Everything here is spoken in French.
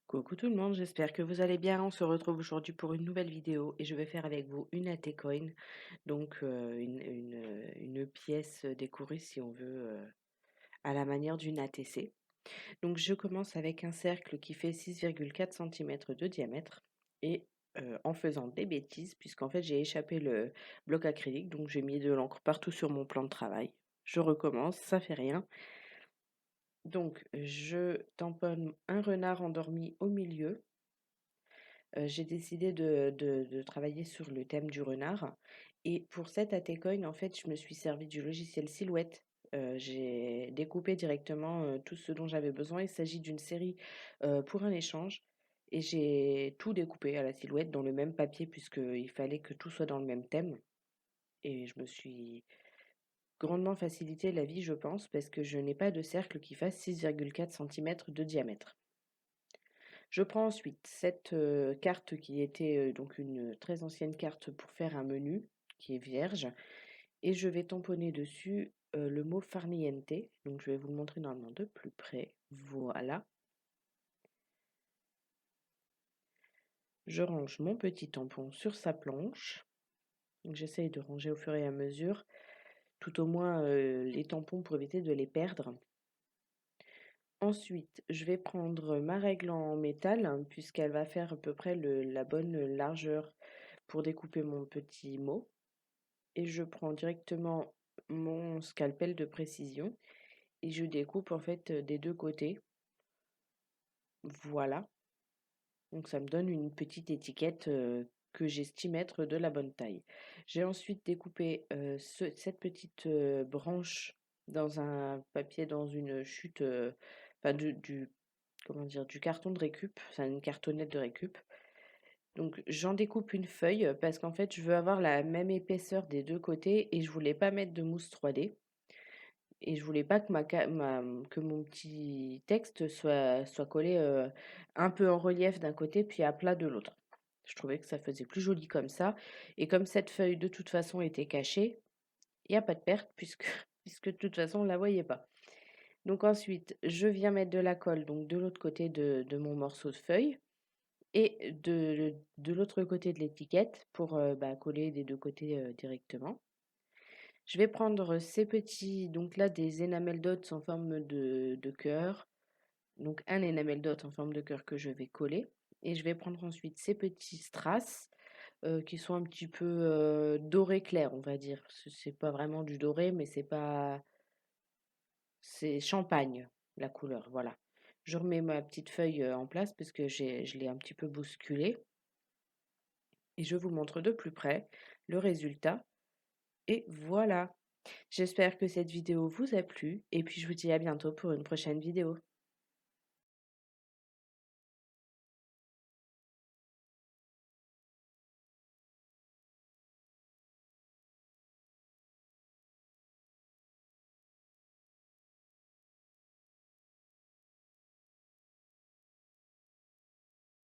Coucou tout le monde, j'espère que vous allez bien. On se retrouve aujourd'hui pour une nouvelle vidéo et je vais faire avec vous une AT coin, donc une pièce décorée si on veut à la manière d'une ATC. Donc je commence avec un cercle qui fait 6,4 cm de diamètre et en faisant des bêtises puisqu'en fait j'ai échappé le bloc acrylique, donc j'ai mis de l'encre partout sur mon plan de travail. Je recommence, ça fait rien. Donc je tamponne un renard endormi au milieu. J'ai décidé de travailler sur le thème du renard et pour cette AT-coin, en fait, je me suis servie du logiciel Silhouette. J'ai découpé directement, tout ce dont j'avais besoin. Il s'agit d'une série, pour un échange et j'ai tout découpé à la Silhouette dans le même papier puisqu'il fallait que tout soit dans le même thème et je me suis grandement facilité la vie, je pense, parce que je n'ai pas de cercle qui fasse 6,4 centimètres de diamètre. Je prends ensuite cette carte qui était donc une très ancienne carte pour faire un menu qui est vierge et je vais tamponner dessus le mot farniente. Donc je vais vous le montrer normalement de plus près. Voilà. Je range mon petit tampon sur sa planche. J'essaye de ranger au fur et à mesure, tout au moins les tampons pour éviter de les perdre. Ensuite, je vais prendre ma règle en métal puisqu'elle va faire à peu près la bonne largeur pour découper mon petit mot. Et je prends directement mon scalpel de précision et je découpe en fait des deux côtés. Voilà. Donc ça me donne une petite étiquette que j'estime être de la bonne taille. J'ai ensuite découpé cette petite branche dans un papier, dans une chute, enfin comment dire, du carton de récup, enfin une cartonnette de récup. Donc j'en découpe une feuille parce qu'en fait je veux avoir la même épaisseur des deux côtés et je voulais pas mettre de mousse 3D et je voulais pas que que mon petit texte soit collé un peu en relief d'un côté puis à plat de l'autre. Je trouvais que ça faisait plus joli comme ça et comme cette feuille de toute façon était cachée, il n'y a pas de perte puisque puisque de toute façon on la voyait pas. Donc ensuite, je viens mettre de la colle donc de l'autre côté de mon morceau de feuille et de l'autre côté de l'étiquette pour, coller des 2 côtés, directement. Je vais prendre ces petits donc là des enamel dots en forme de cœur, donc un enamel dot en forme de cœur que je vais coller et je vais prendre ensuite ces petits strass, qui sont un petit peu, doré clair on va dire. C'est pas vraiment du doré mais c'est champagne la couleur, voilà. Je remets ma petite feuille, en place parce que je l'ai un petit peu bousculée et je vous montre de plus près le résultat et voilà. J'espère que cette vidéo vous a plu et puis je vous dis à bientôt pour une prochaine vidéo.